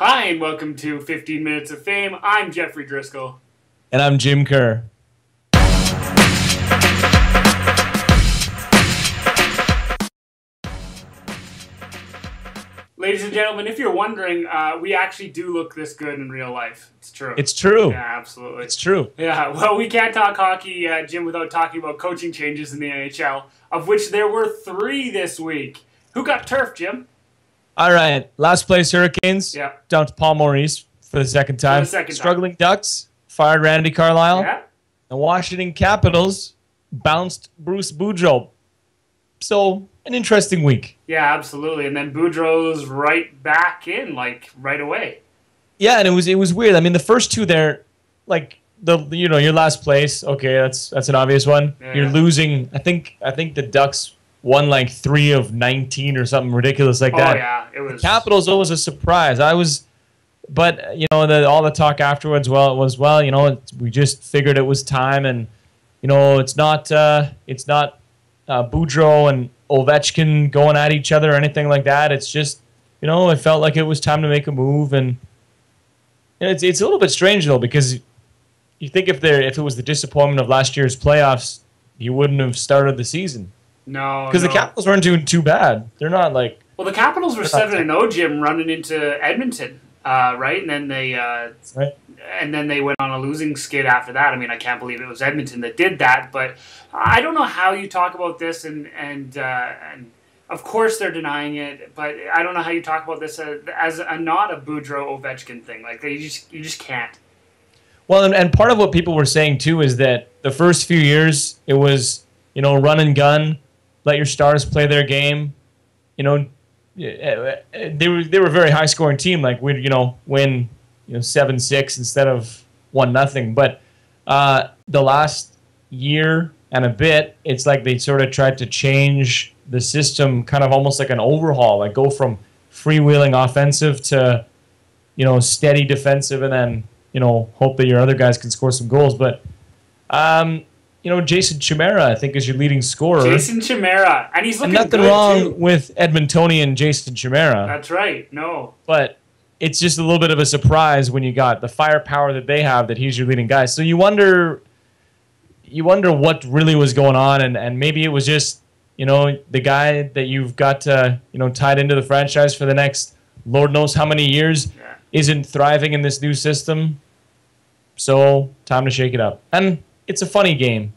Hi, and welcome to 15 Minutes of Fame. I'm Jeffrey Driscoll. And I'm Jim Kerr. Ladies and gentlemen, if you're wondering, we actually do look this good in real life. It's true. It's true. Yeah, absolutely. It's true. Yeah, well, we can't talk hockey, Jim, without talking about coaching changes in the NHL, of which there were 3 this week. Who got turfed, Jim? All right. Last place Hurricanes. Yeah. Down to Paul Maurice for the second time. Struggling Ducks fired Randy Carlyle. Yeah. The Washington Capitals bounced Bruce Boudreau. So, an interesting week. Yeah, absolutely. And then Boudreau's right back in, like, right away. Yeah, and it was weird. I mean, the first two there, like, your last place, okay, that's an obvious one. Yeah. You're losing. I think the Ducks won like 3 of 19 or something ridiculous like that. Oh yeah, it was. The Capitals always a surprise. But all the talk afterwards. We just figured it was time, and it's not Boudreau and Ovechkin going at each other or anything like that. It's just it felt like it was time to make a move, and it's a little bit strange though, because you think if it was the disappointment of last year's playoffs, you wouldn't have started the season. No, because the Capitals weren't doing too bad. They're not like. Well, the Capitals were 7-0, Jim, running into Edmonton, right? And then they went on a losing skid after that. I mean, I can't believe it was Edmonton that did that. But I don't know how you talk about this, and of course they're denying it. But I don't know how you talk about this as not a Boudreau Ovechkin thing. Like you just can't. Well, and part of what people were saying too is that the first few years it was run and gun. Let your stars play their game. They were a very high scoring team. Like we'd win 7-6 instead of 1-0. But the last year and a bit, it's like they sort of tried to change the system, kind of almost like an overhaul. Like go from freewheeling offensive to steady defensive, and then hope that your other guys can score some goals. But Jason Chimera, I think, is your leading scorer. Jason Chimera. And he's looking good, nothing wrong with Edmontonian Jason Chimera. That's right. No. But it's just a little bit of a surprise when you got the firepower that they have, that he's your leading guy. So you wonder what really was going on, and maybe it was just, the guy that you've got tied into the franchise for the next Lord knows how many years isn't thriving in this new system. So time to shake it up. And it's a funny game,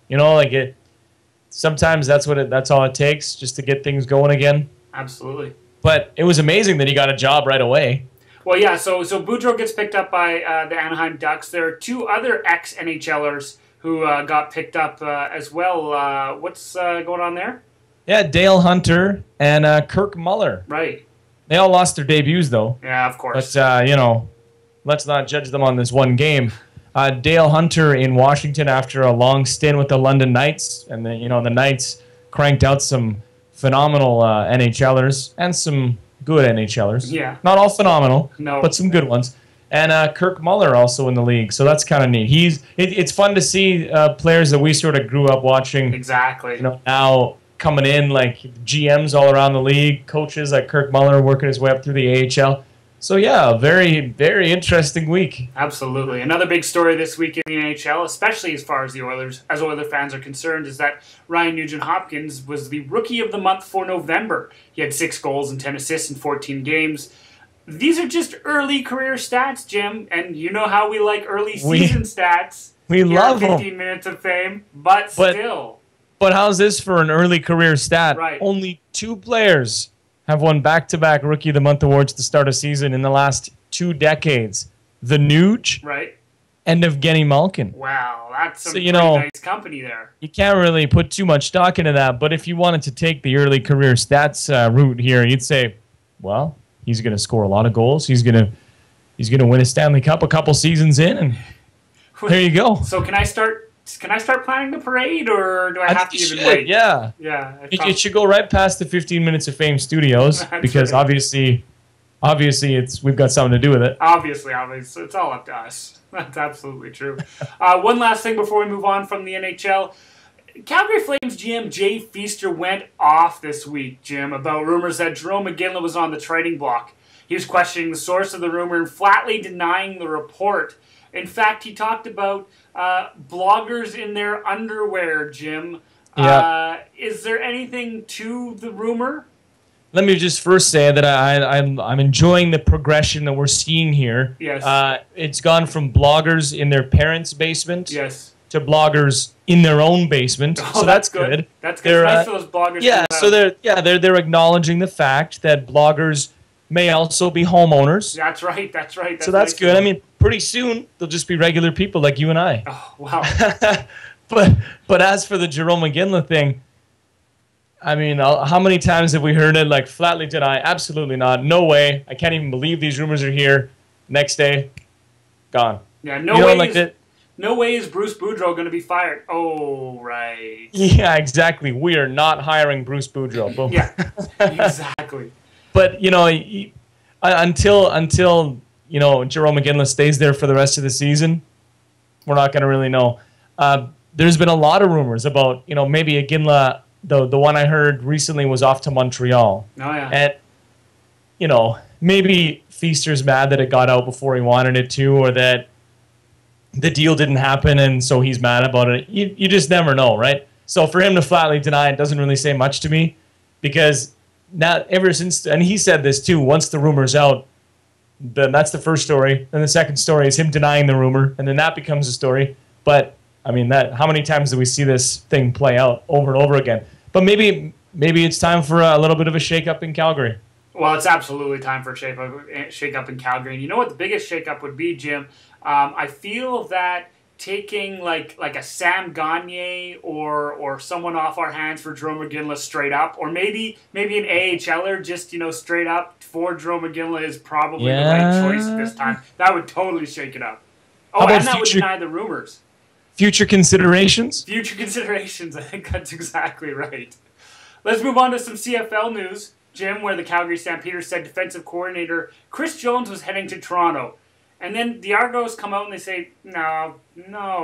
sometimes that's all it takes just to get things going again. Absolutely. But it was amazing that he got a job right away. Well, yeah, so Boudreau gets picked up by the Anaheim Ducks. There are 2 other ex-NHLers who got picked up as well. What's going on there? Yeah, Dale Hunter and Kirk Muller. Right. They all lost their debuts, though. Yeah, of course. But, let's not judge them on this one game. Dale Hunter in Washington after a long stint with the London Knights, and then the Knights cranked out some phenomenal NHLers and some good NHLers. Yeah, not all phenomenal, no, but some good ones. And Kirk Muller also in the league, so that's kind of neat. It's fun to see players that we sort of grew up watching. Exactly. Now coming in, like GMs all around the league, coaches like Kirk Muller working his way up through the AHL. So, yeah, a very, very interesting week. Absolutely. Another big story this week in the NHL, especially as far as Oilers fans are concerned, is that Ryan Nugent-Hopkins was the Rookie of the Month for November. He had 6 goals and 10 assists in 14 games. These are just early career stats, Jim, and you know how we like early season stats. We love 15 Minutes of Fame, but still. But how's this for an early career stat? Right. Only 2 players have won back-to-back Rookie of the Month awards to start a season in the last 2 decades. The Nuge, right, and Evgeny Malkin. Wow, that's some pretty nice company there. You can't really put too much stock into that, but if you wanted to take the early career stats route here, you'd say, well, he's going to score a lot of goals. He's going to win a Stanley Cup a couple seasons in, and there you go. So can I start planning the parade, or do I have to even wait? Yeah. Yeah. It should go right past the 15 Minutes of Fame studios because obviously we've got something to do with it. Obviously, it's all up to us. That's absolutely true. One last thing before we move on from the NHL. Calgary Flames GM Jay Feaster went off this week, Jim, about rumors that Jerome McGinley was on the trading block. he was questioning the source of the rumor and flatly denying the report. In fact, he talked about bloggers in their underwear, Jim. Yeah. Is there anything to the rumor? Let me just first say that I'm enjoying the progression that we're seeing here. Yes. It's gone from bloggers in their parents' basement to bloggers in their own basement. Oh, so that's good. That's good. It's nice for those bloggers. Yeah, so they're acknowledging the fact that bloggers may also be homeowners. That's right. That's so that's nice good. I mean, pretty soon they'll just be regular people like you and I. Oh, wow. But as for the Jarome Iginla thing, I mean, how many times have we heard it? Like, flatly deny, absolutely not, no way, I can't even believe these rumors are here. Next day, gone. Yeah, no way is Bruce Boudreau going to be fired. Oh, right. Yeah, exactly. We are not hiring Bruce Boudreau. Boom. Yeah, exactly. But, you know, until you know, Jarome Iginla stays there for the rest of the season, we're not going to really know. There's been a lot of rumors about, you know, maybe Iginla. The one I heard recently was off to Montreal. Oh, yeah. And, you know, maybe Feaster's mad that it got out before he wanted it to, or that the deal didn't happen and so he's mad about it. You just never know, right? So for him to flatly deny it doesn't really say much to me, because now ever since, and he said this too, once the rumor's out, then that's the first story. Then the second story is him denying the rumor, and then that becomes a story. But I mean, how many times do we see this thing play out over and over again? But maybe it's time for a little bit of a shake-up in Calgary. Well, it's absolutely time for a shake-up in Calgary. And you know what the biggest shake-up would be, Jim? I feel that taking like a Sam Gagner or someone off our hands for Jarome Iginla straight up, or maybe an AHLer just, you know, straight up for Jarome Iginla is probably the right choice at this time. That would totally shake it up. Oh, and that would deny the rumors. Future considerations? Future considerations. I think that's exactly right. Let's move on to some CFL news, Jim, where the Calgary Stampeders said defensive coordinator Chris Jones was heading to Toronto. And then the Argos come out and they say, no,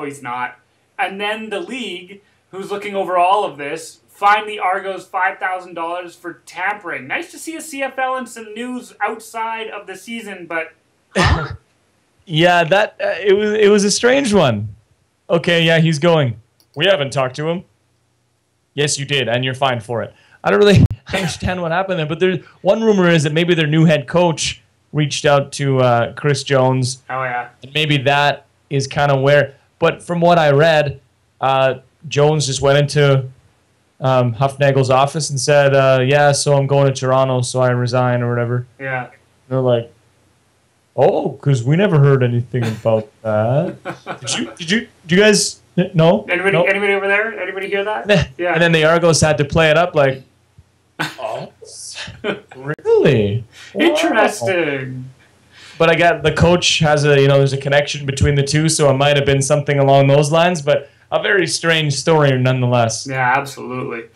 he's not. And then the league, who's looking over all of this, fined the Argos $5,000 for tampering. Nice to see a CFL and some news outside of the season, but huh? Yeah, it was a strange one. Okay, yeah, he's going. We haven't talked to him. Yes, you did, and you're fined for it. I don't really understand what happened there, but one rumor is that maybe their new head coach reached out to Chris Jones. Oh, yeah. And maybe that is kind of where... But from what I read, Jones just went into Huffnagel's office and said, yeah, so I'm going to Toronto, so I resign or whatever. Yeah. And they're like, oh, because we never heard anything about that. Did you guys... No? Anybody over there? Anybody hear that? Yeah. And then the Argos had to play it up like, oh, really? Wow. Interesting. But I got the coach has there's a connection between the two, so it might have been something along those lines, but a very strange story nonetheless. Yeah, absolutely.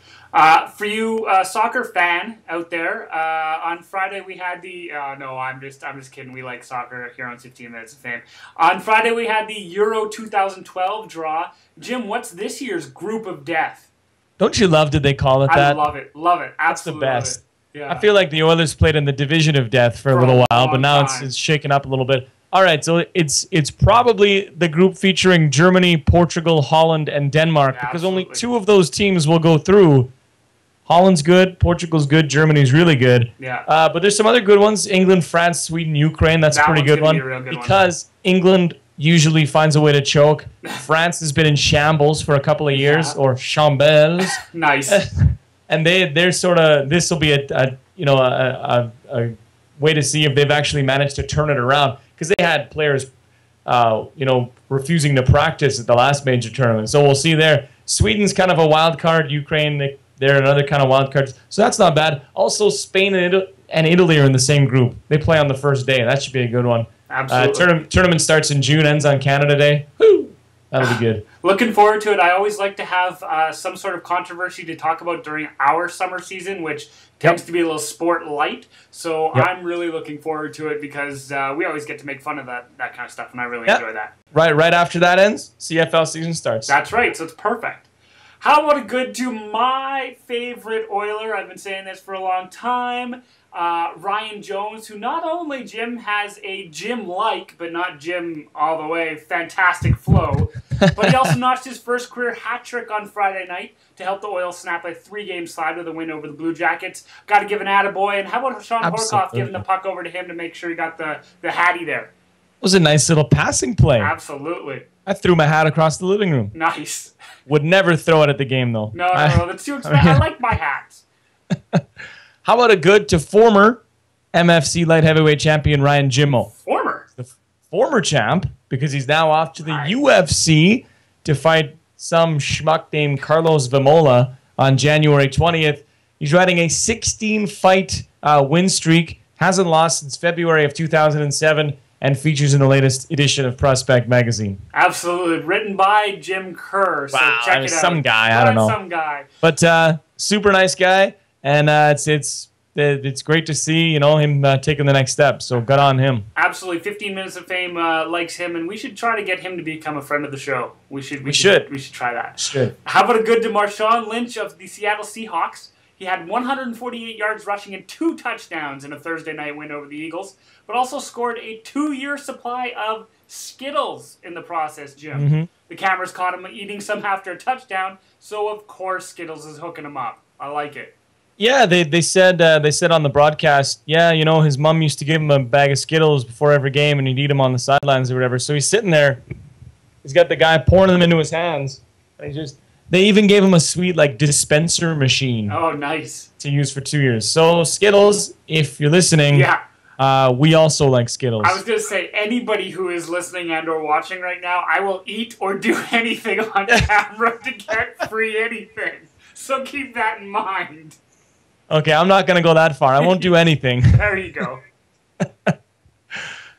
For you soccer fan out there, on Friday we had the no, I'm just kidding. We like soccer here on 15 Minutes of Fame. On Friday we had the Euro 2012 draw. Jim, what's this year's group of death? Don't you love that they call it that? I love it. Love it. Absolutely. That's the best. Yeah. I feel like the Oilers played in the division of death for a little while, but now it's shaken up a little bit. All right, so it's probably the group featuring Germany, Portugal, Holland, and Denmark, because only two of those teams will go through. Holland's good, Portugal's good, Germany's really good. Yeah. But there's some other good ones. England, France, Sweden, Ukraine. That's a pretty good one. Because England usually finds a way to choke. France has been in shambles for a couple of years, or shambles. Nice. And they're sort of, this will be a way to see if they've actually managed to turn it around, because they had players refusing to practice at the last major tournament. So we'll see there. Sweden's kind of a wild card. Ukraine, they're another kind of wild card. So that's not bad. Also, Spain and Italy are in the same group. They play on the first day. That should be a good one. Absolutely. Tournament starts in June, ends on Canada Day. Woo! That'll be good. Looking forward to it. I always like to have some sort of controversy to talk about during our summer season, which tends to be a little sport light. So I'm really looking forward to it, because we always get to make fun of that kind of stuff, and I really enjoy that. Right after that ends, CFL season starts. That's right. So it's perfect. How about a good to my favorite Oiler? I've been saying this for a long time. Ryan Jones, who not only, Jim, has a Jim-like, but not Jim all the way, fantastic flow, but he also notched his first career hat trick on Friday night to help the Oils snap a 3-game slide with a win over the Blue Jackets. Got to give an attaboy. And how about Sean Horkoff giving the puck over to him to make sure he got the hattie there? It was a nice little passing play. Absolutely. I threw my hat across the living room. Nice. Would never throw it at the game, though. No, that's too expensive. I like my hats. How about a good to former MFC light heavyweight champion Ryan Jimmo? The former champ, because he's now off to the UFC to fight some schmuck named Carlos Vemola on January 20th. He's riding a 16-fight win streak, hasn't lost since February of 2007, and features in the latest edition of Prospect Magazine. Absolutely. Written by Jim Kerr, so check it out. Some guy, I don't know. Some guy. But super nice guy, and it's great to see him taking the next step. So good on him. Absolutely, 15 Minutes of Fame likes him, and we should try to get him to become a friend of the show. We should try that. Should. How about a good to Marshawn Lynch of the Seattle Seahawks? He had 148 yards rushing and 2 touchdowns in a Thursday night win over the Eagles, but also scored a 2-year supply of Skittles in the process, Jim. Mm-hmm. The cameras caught him eating some after a touchdown, so of course Skittles is hooking him up. I like it. Yeah, they said on the broadcast, his mom used to give him a bag of Skittles before every game, and he'd eat them on the sidelines or whatever. So he's sitting there, he's got the guy pouring them into his hands, and they even gave him a sweet dispenser machine. Oh, nice. To use for 2 years. So Skittles, if you're listening, we also like Skittles. I was going to say, anybody who is listening and or watching right now, I will eat or do anything on camera to get free anything. So keep that in mind. Okay, I'm not going to go that far. I won't do anything. There you go.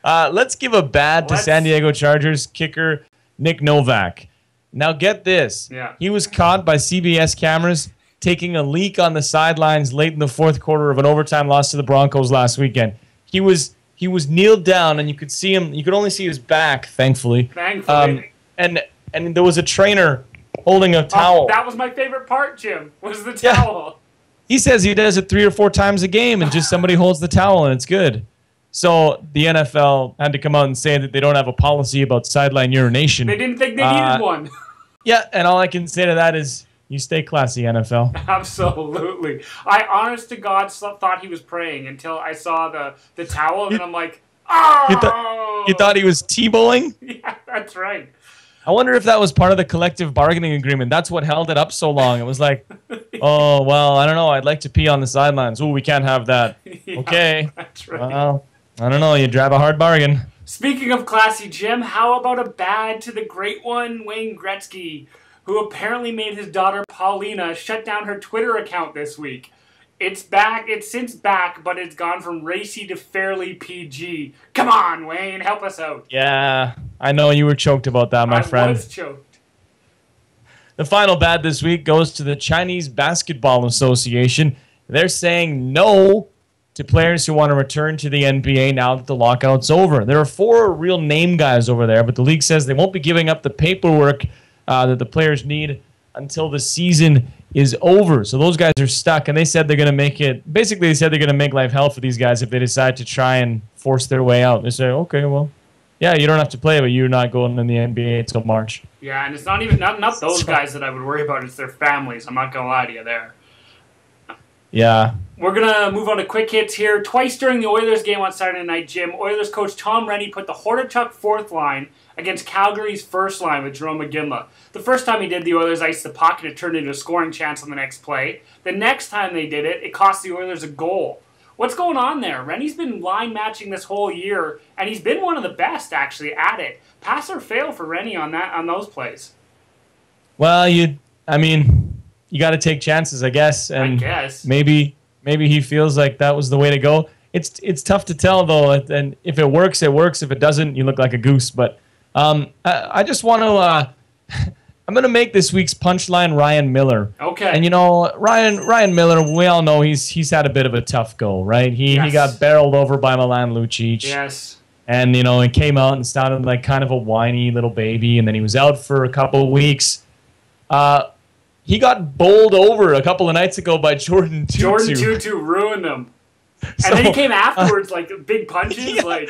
Let's give a bad to San Diego Chargers kicker Nick Novak. Now get this. Yeah. He was caught by CBS cameras taking a leak on the sidelines late in the fourth quarter of an overtime loss to the Broncos last weekend. He was kneeled down, and you could see him. You could only see his back, thankfully. Thankfully. And there was a trainer holding a towel. That was my favorite part, Jim, was the towel. Yeah. He says he does it 3 or 4 times a game, and just somebody holds the towel, and it's good. So the NFL had to come out and say that they don't have a policy about sideline urination. They didn't think they needed one. Yeah, and all I can say to that is, you stay classy, NFL. Absolutely. I, honest to God, thought he was praying until I saw the towel, and I'm like, oh! You thought he was T-bowing? Yeah, that's right. I wonder if that was part of the collective bargaining agreement. That's what held it up so long. It was like, oh, well, I don't know. I'd like to pee on the sidelines. Oh, we can't have that. Yeah, okay. That's right. Well, I don't know. You drive a hard bargain. Speaking of classy, Jim, how about a bad to the great one, Wayne Gretzky, who apparently made his daughter Paulina shut down her Twitter account this week. It's back. It's since back, but it's gone from racy to fairly PG. Come on, Wayne, help us out. Yeah, I know you were choked about that, my friend. I was choked. The final bad this week goes to the Chinese Basketball Association. They're saying no to players who want to return to the NBA now that the lockout's over. There are 4 real name guys over there, but the league says they won't be giving up the paperwork that the players need until the season is over. So those guys are stuck, and they said they're going to make it. Basically, they said they're going to make life hell for these guys if they decide to try and force their way out. They say, okay, well, yeah, you don't have to play, but you're not going in the NBA until March. Yeah, and it's not even not those guys that I would worry about. It's their families. I'm not going to lie to you there. Yeah. We're going to move on to quick hits here. Twice during the Oilers game on Saturday night, Jim, Oilers coach Tom Rennie put the Hordichuk fourth line against Calgary's first line with Jerome McGinley. The first time he did, the Oilers iced the puck and it turned into a scoring chance on the next play. The next time they did it, it cost the Oilers a goal. What's going on there? Rennie's been line matching this whole year, and he's been one of the best, actually, at it. Pass or fail for Rennie on those plays? Well, you got to take chances, I guess. And I guess. Maybe he feels like that was the way to go. It's tough to tell, though. And if it works, it works. If it doesn't, you look like a goose. But I just want to... I'm going to make this week's punchline Ryan Miller. Okay. And, Ryan Miller, we all know he's had a bit of a tough go, right? He got barreled over by Milan Lucic. Yes. And, he came out and sounded like kind of a whiny little baby, and then he was out for a couple of weeks. He got bowled over a couple of nights ago by Jordan Tutu. Jordan Tutu ruined him. And then he came afterwards, like big punches, yeah. like.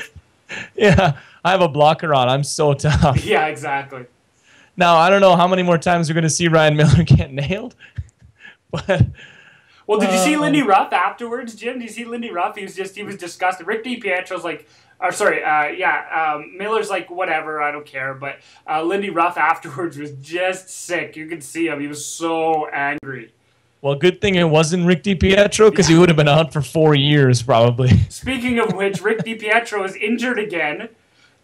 Yeah, I have a blocker on. I'm so tough. Yeah, exactly. Now I don't know how many more times we're going to see Ryan Miller get nailed, but. Well, did you see Lindy Ruff afterwards, Jim? Did you see Lindy Ruff? He was disgusted. Rick DiPietro's like, Miller's like, whatever, I don't care. But Lindy Ruff afterwards was just sick. You could see him. He was so angry. Well, good thing it wasn't Rick DiPietro, because he would have been out for 4 years probably. Speaking of which, Rick DiPietro is injured again.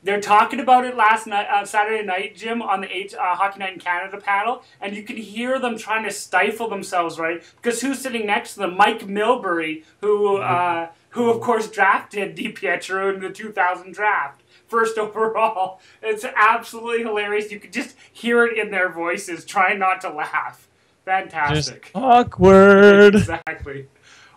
They're talking about it last night, Saturday night, Jim, on the Hockey Night in Canada panel, and you can hear them trying to stifle themselves, right? Because who's sitting next to them? Mike Milbury, who of course drafted DiPietro in the 2000 draft, first overall. It's absolutely hilarious. You could just hear it in their voices, trying not to laugh. Fantastic. Just awkward. Exactly.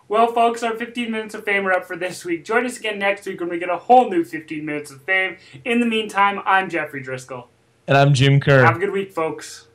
Well, folks, our 15 Minutes of Fame are up for this week. Join us again next week when we get a whole new 15 Minutes of Fame. In the meantime, I'm Jeffrey Driscoll. And I'm Jim Kerr. Have a good week, folks.